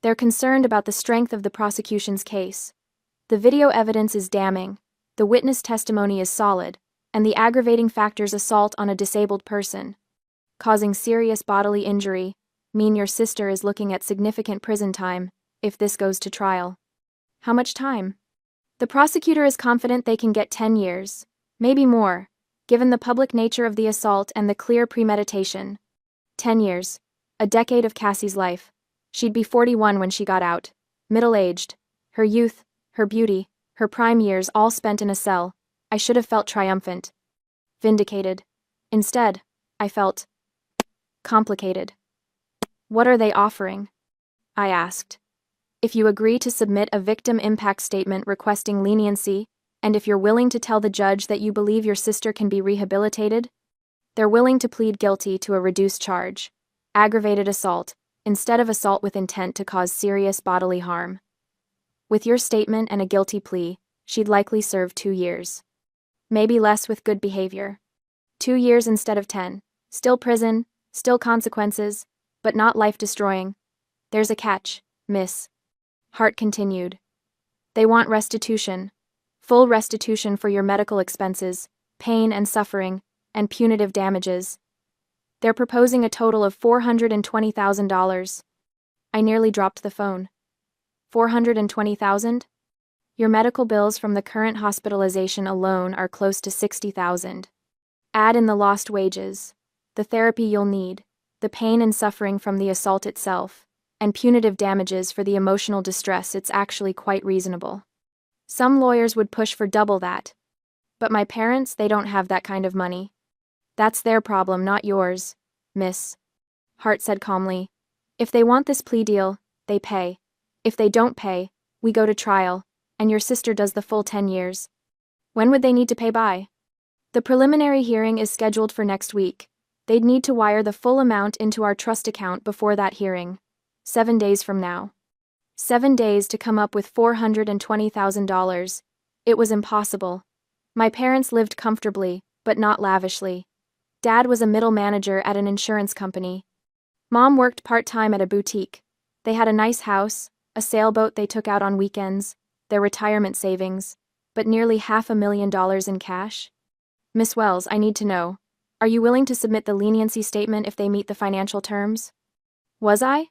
They're concerned about the strength of the prosecution's case. The video evidence is damning, the witness testimony is solid, and the aggravating factors assault on a disabled person, causing serious bodily injury, mean your sister is looking at significant prison time, if this goes to trial. How much time? The prosecutor is confident they can get 10 years, maybe more, given the public nature of the assault and the clear premeditation. 10 years. A decade of Cassie's life. She'd be 41 when she got out. Middle-aged. Her youth, her beauty, her prime years all spent in a cell. I should have felt triumphant. Vindicated. Instead, I felt complicated. What are they offering? I asked. If you agree to submit a victim impact statement requesting leniency, and if you're willing to tell the judge that you believe your sister can be rehabilitated, they're willing to plead guilty to a reduced charge, aggravated assault, instead of assault with intent to cause serious bodily harm. With your statement and a guilty plea, she'd likely serve 2 years. Maybe less with good behavior. 2 years instead of 10. Still prison, still consequences, but not life-destroying. There's a catch, miss. Hart continued. They want restitution. Full restitution for your medical expenses, pain and suffering, and punitive damages. They're proposing a total of $420,000. I nearly dropped the phone. $420,000? Your medical bills from the current hospitalization alone are close to $60,000. Add in the lost wages, the therapy you'll need, the pain and suffering from the assault itself, and punitive damages for the emotional distress. It's actually quite reasonable. Some lawyers would push for double that. But my parents, they don't have that kind of money. That's their problem, not yours, miss. Hart said calmly. If they want this plea deal, they pay. If they don't pay, we go to trial, and your sister does the full 10 years. When would they need to pay by? The preliminary hearing is scheduled for next week. They'd need to wire the full amount into our trust account before that hearing. 7 days from now. 7 days to come up with $420,000. It was impossible. My parents lived comfortably, but not lavishly. Dad was a middle manager at an insurance company. Mom worked part-time at a boutique. They had a nice house, a sailboat they took out on weekends, their retirement savings, but nearly $500,000 in cash. Miss Wells, I need to know. Are you willing to submit the leniency statement if they meet the financial terms? Was I?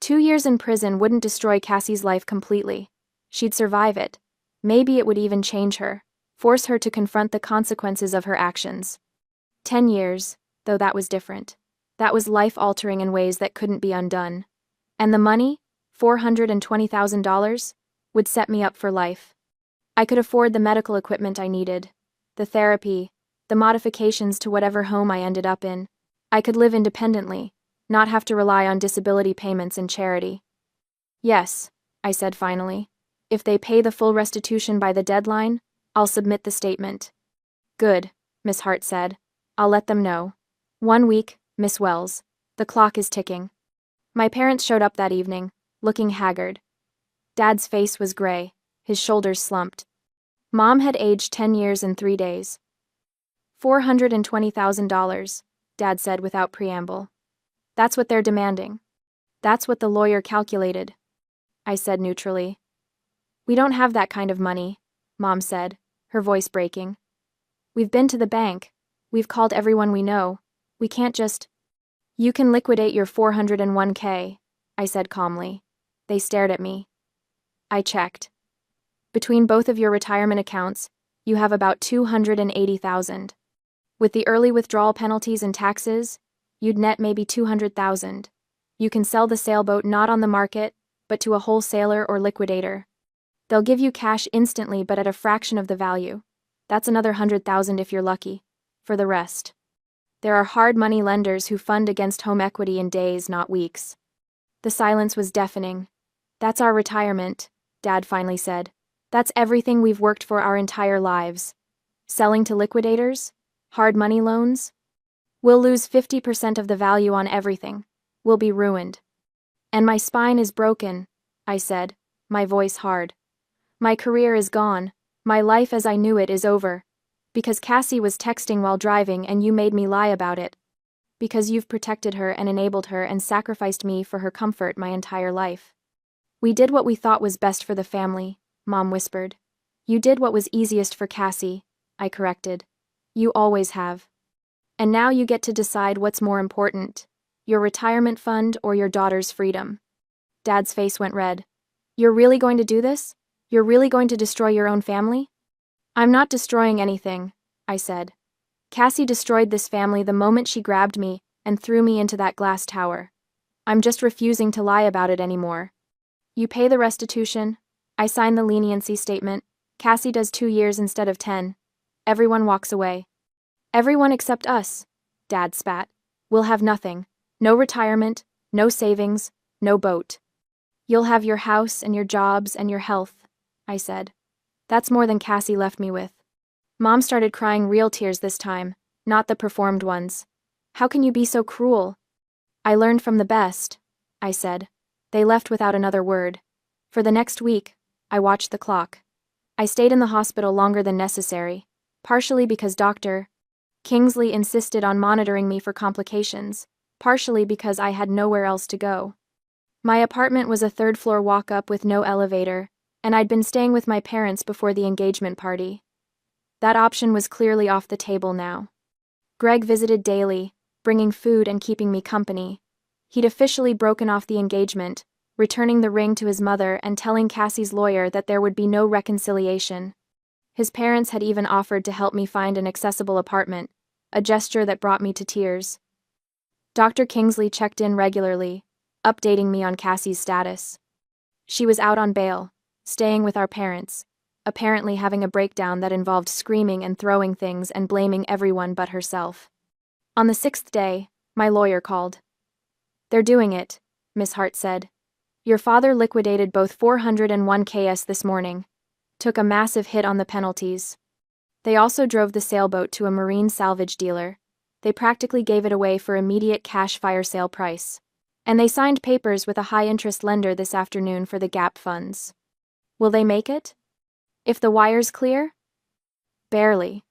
2 years in prison wouldn't destroy Cassie's life completely. She'd survive it. Maybe it would even change her, force her to confront the consequences of her actions. 10 years, though, that was different. That was life-altering in ways that couldn't be undone. And the money, $420,000, would set me up for life. I could afford the medical equipment I needed, the therapy, the modifications to whatever home I ended up in. I could live independently, not have to rely on disability payments and charity. Yes, I said finally. If they pay the full restitution by the deadline, I'll submit the statement. Good, Miss Hart said. I'll let them know. 1 week, Miss Wells. The clock is ticking. My parents showed up that evening, looking haggard. Dad's face was gray, his shoulders slumped. Mom had aged 10 years in 3 days. $420,000, Dad said without preamble. That's what they're demanding. That's what the lawyer calculated, I said neutrally. We don't have that kind of money, Mom said, her voice breaking. We've been to the bank. We've called everyone we know. We can't just... You can liquidate your $401k, I said calmly. They stared at me. I checked. Between both of your retirement accounts, you have about $280,000. With the early withdrawal penalties and taxes, you'd net maybe $200,000. You can sell the sailboat not on the market, but to a wholesaler or liquidator. They'll give you cash instantly but at a fraction of the value. That's another $100,000 if you're lucky. For the rest. There are hard money lenders who fund against home equity in days, not weeks. The silence was deafening. That's our retirement, Dad finally said. That's everything we've worked for our entire lives. Selling to liquidators? Hard money loans? We'll lose 50% of the value on everything. We'll be ruined. And my spine is broken, I said, my voice hard. My career is gone. My life as I knew it is over. Because Cassie was texting while driving and you made me lie about it. Because you've protected her and enabled her and sacrificed me for her comfort my entire life. We did what we thought was best for the family, Mom whispered. You did what was easiest for Cassie, I corrected. You always have. And now you get to decide what's more important, your retirement fund or your daughter's freedom. Dad's face went red. You're really going to do this? You're really going to destroy your own family? I'm not destroying anything, I said. Cassie destroyed this family the moment she grabbed me and threw me into that glass tower. I'm just refusing to lie about it anymore. You pay the restitution. I sign the leniency statement. Cassie does 2 years instead of 10. Everyone walks away. Everyone except us, Dad spat. We'll have nothing. No retirement, no savings, no boat. You'll have your house and your jobs and your health, I said. That's more than Cassie left me with. Mom started crying real tears this time, not the performed ones. How can you be so cruel? I learned from the best, I said. They left without another word. For the next week, I watched the clock. I stayed in the hospital longer than necessary, partially because Dr. Kingsley insisted on monitoring me for complications, partially because I had nowhere else to go. My apartment was a third-floor walk-up with no elevator, and I'd been staying with my parents before the engagement party. That option was clearly off the table now. Greg visited daily, bringing food and keeping me company. He'd officially broken off the engagement, returning the ring to his mother and telling Cassie's lawyer that there would be no reconciliation. His parents had even offered to help me find an accessible apartment, a gesture that brought me to tears. Dr. Kingsley checked in regularly, updating me on Cassie's status. She was out on bail, staying with our parents, apparently having a breakdown that involved screaming and throwing things and blaming everyone but herself. On the 6th day, my lawyer called. They're doing it, Miss Hart said. Your father liquidated both 401 KS this morning. Took a massive hit on the penalties. They also drove the sailboat to a marine salvage dealer. They practically gave it away for immediate cash fire sale price. And they signed papers with a high-interest lender this afternoon for the gap funds. Will they make it? If the wire's clear? Barely.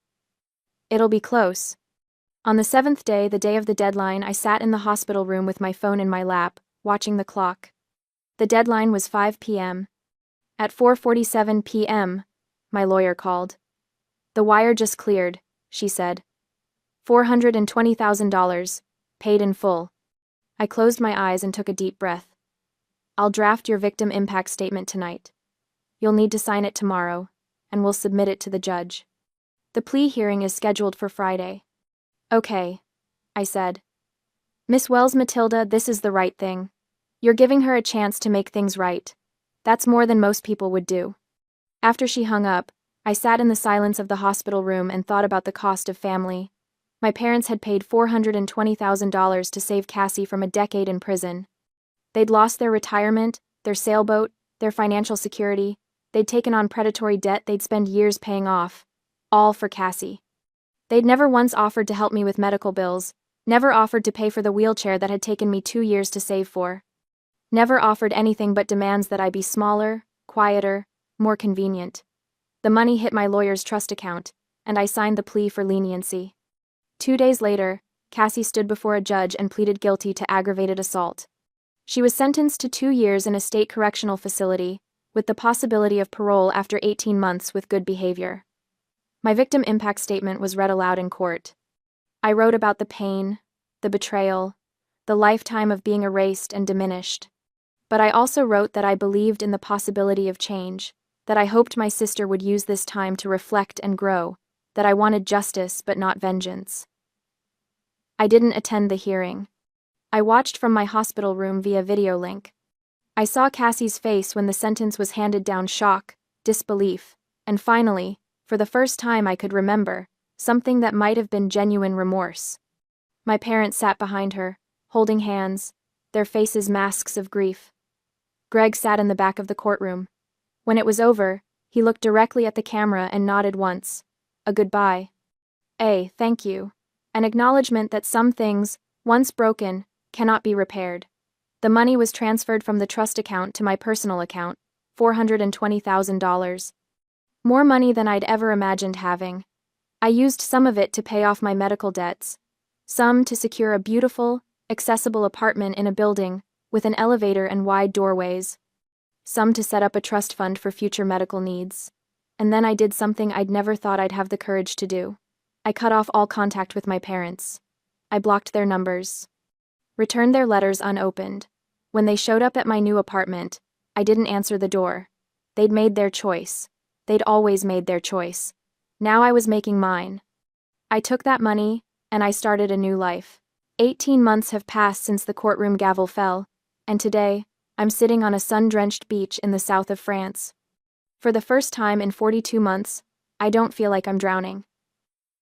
It'll be close. On the 7th day, the day of the deadline, I sat in the hospital room with my phone in my lap, watching the clock. The deadline was 5 p.m. At 4:47 p.m., my lawyer called. The wire just cleared, she said. $420,000, paid in full. I closed my eyes and took a deep breath. I'll draft your victim impact statement tonight. You'll need to sign it tomorrow, and we'll submit it to the judge. The plea hearing is scheduled for Friday. Okay, I said. Miss Wells Matilda, this is the right thing. You're giving her a chance to make things right. That's more than most people would do. After she hung up, I sat in the silence of the hospital room and thought about the cost of family. My parents had paid $420,000 to save Cassie from a decade in prison. They'd lost their retirement, their sailboat, their financial security. They'd taken on predatory debt they'd spend years paying off. All for Cassie. They'd never once offered to help me with medical bills, never offered to pay for the wheelchair that had taken me 2 years to save for. Never offered anything but demands that I be smaller, quieter, more convenient. The money hit my lawyer's trust account, and I signed the plea for leniency. 2 days later, Cassie stood before a judge and pleaded guilty to aggravated assault. She was sentenced to 2 years in a state correctional facility, with the possibility of parole after 18 months with good behavior. My victim impact statement was read aloud in court. I wrote about the pain, the betrayal, the lifetime of being erased and diminished. But I also wrote that I believed in the possibility of change, that I hoped my sister would use this time to reflect and grow, that I wanted justice but not vengeance. I didn't attend the hearing. I watched from my hospital room via video link. I saw Cassie's face when the sentence was handed down: shock, disbelief, and finally, for the first time I could remember, something that might have been genuine remorse. My parents sat behind her, holding hands, their faces masks of grief. Greg sat in the back of the courtroom. When it was over, he looked directly at the camera and nodded once. A goodbye. A thank you. An acknowledgement that some things, once broken, cannot be repaired. The money was transferred from the trust account to my personal account, $420,000. More money than I'd ever imagined having. I used some of it to pay off my medical debts, some to secure a beautiful, accessible apartment in a building with an elevator and wide doorways, some to set up a trust fund for future medical needs. And then I did something I'd never thought I'd have the courage to do. I cut off all contact with my parents. I blocked their numbers. Returned their letters unopened. When they showed up at my new apartment, I didn't answer the door. They'd made their choice. They'd always made their choice. Now I was making mine. I took that money, and I started a new life. 18 months have passed since the courtroom gavel fell, and today, I'm sitting on a sun-drenched beach in the south of France. For the first time in 42 months, I don't feel like I'm drowning.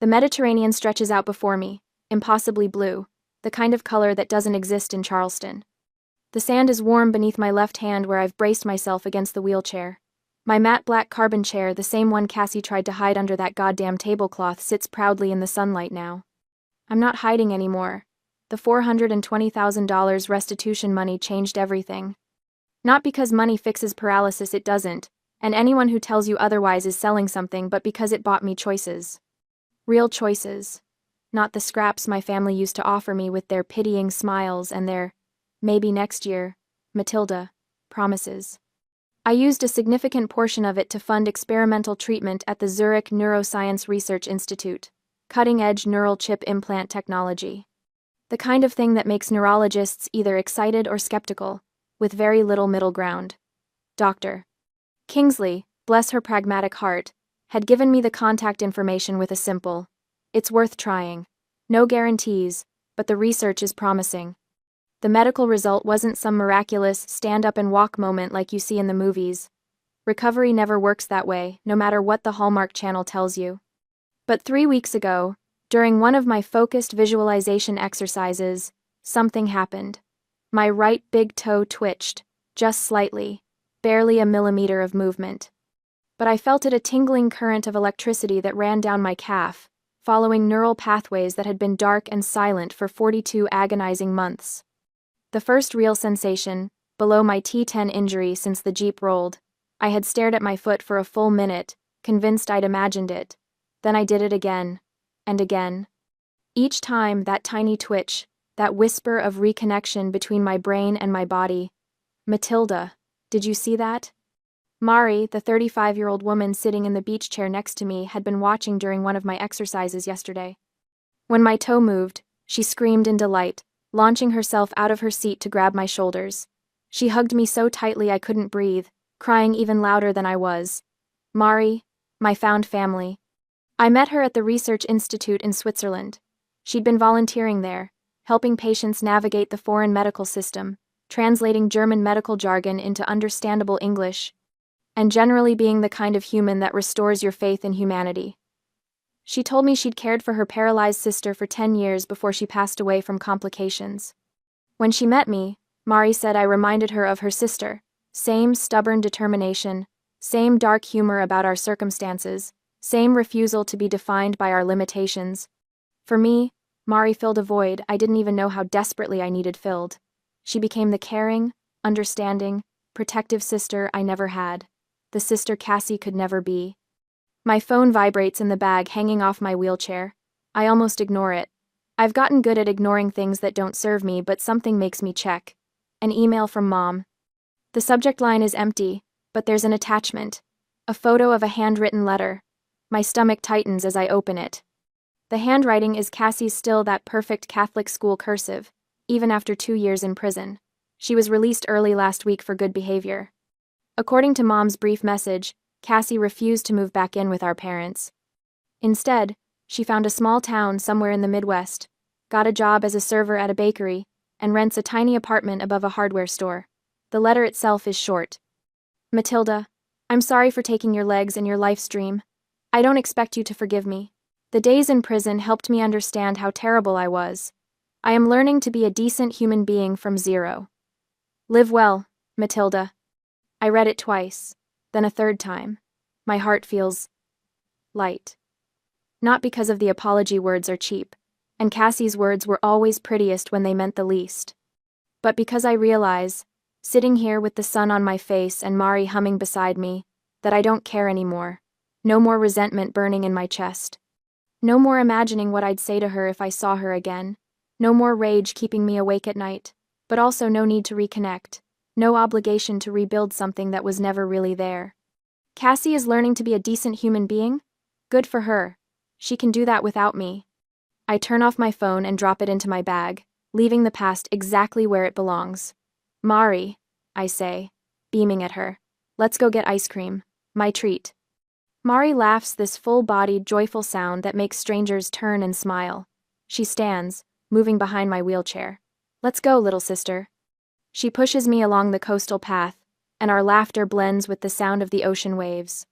The Mediterranean stretches out before me, impossibly blue, the kind of color that doesn't exist in Charleston. The sand is warm beneath my left hand where I've braced myself against the wheelchair. My matte black carbon chair, the same one Cassie tried to hide under that goddamn tablecloth, sits proudly in the sunlight now. I'm not hiding anymore. The $420,000 restitution money changed everything. Not because money fixes paralysis, it doesn't, and anyone who tells you otherwise is selling something, but because it bought me choices. Real choices. Not the scraps my family used to offer me with their pitying smiles and their, maybe next year, Matilda, promises. I used a significant portion of it to fund experimental treatment at the Zurich Neuroscience Research Institute, cutting-edge neural chip implant technology. The kind of thing that makes neurologists either excited or skeptical, with very little middle ground. Dr. Kingsley, bless her pragmatic heart, had given me the contact information with a simple, "It's worth trying. No guarantees, but the research is promising." The medical result wasn't some miraculous stand-up-and-walk moment like you see in the movies. Recovery never works that way, no matter what the Hallmark Channel tells you. But 3 weeks ago, during one of my focused visualization exercises, something happened. My right big toe twitched, just slightly, barely a millimeter of movement. But I felt a tingling current of electricity that ran down my calf, following neural pathways that had been dark and silent for 42 agonizing months. The first real sensation, below my T10 injury since the Jeep rolled. I had stared at my foot for a full minute, convinced I'd imagined it. Then I did it again, and again. Each time, that tiny twitch, that whisper of reconnection between my brain and my body. Matilda, did you see that? Mari, the 35-year-old woman sitting in the beach chair next to me, had been watching during one of my exercises yesterday. When my toe moved, she screamed in delight, launching herself out of her seat to grab my shoulders. She hugged me so tightly I couldn't breathe, crying even louder than I was. Mari, my found family. I met her at the Research Institute in Switzerland. She'd been volunteering there, helping patients navigate the foreign medical system, translating German medical jargon into understandable English, and generally being the kind of human that restores your faith in humanity. She told me she'd cared for her paralyzed sister for 10 years before she passed away from complications. When she met me, Mari said I reminded her of her sister, same stubborn determination, same dark humor about our circumstances, same refusal to be defined by our limitations. For me, Mari filled a void I didn't even know how desperately I needed filled. She became the caring, understanding, protective sister I never had, the sister Cassie could never be. My phone vibrates in the bag hanging off my wheelchair. I almost ignore it. I've gotten good at ignoring things that don't serve me, but something makes me check. An email from Mom. The subject line is empty, but there's an attachment. A photo of a handwritten letter. My stomach tightens as I open it. The handwriting is Cassie's, still that perfect Catholic school cursive, even after 2 years in prison. She was released early last week for good behavior. According to Mom's brief message, Cassie refused to move back in with our parents. Instead, she found a small town somewhere in the Midwest, got a job as a server at a bakery, and rents a tiny apartment above a hardware store. The letter itself is short. Matilda, I'm sorry for taking your legs and your life's dream. I don't expect you to forgive me. The days in prison helped me understand how terrible I was. I am learning to be a decent human being from zero. Live well, Matilda. I read it twice, then a third time. My heart feels light. Not because of the apology words are cheap, and Cassie's words were always prettiest when they meant the least, but because I realize, sitting here with the sun on my face and Mari humming beside me, that I don't care anymore. No more resentment burning in my chest. No more imagining what I'd say to her if I saw her again. No more rage keeping me awake at night, but also no need to reconnect. No obligation to rebuild something that was never really there. Cassie is learning to be a decent human being? Good for her. She can do that without me. I turn off my phone and drop it into my bag, leaving the past exactly where it belongs. Mari, I say, beaming at her. Let's go get ice cream. My treat. Mari laughs, this full-bodied, joyful sound that makes strangers turn and smile. She stands, moving behind my wheelchair. Let's go, little sister. She pushes me along the coastal path, and our laughter blends with the sound of the ocean waves.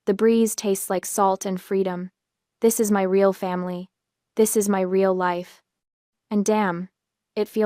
The breeze tastes like salt and freedom. This is my real family. This is my real life. And damn, it feels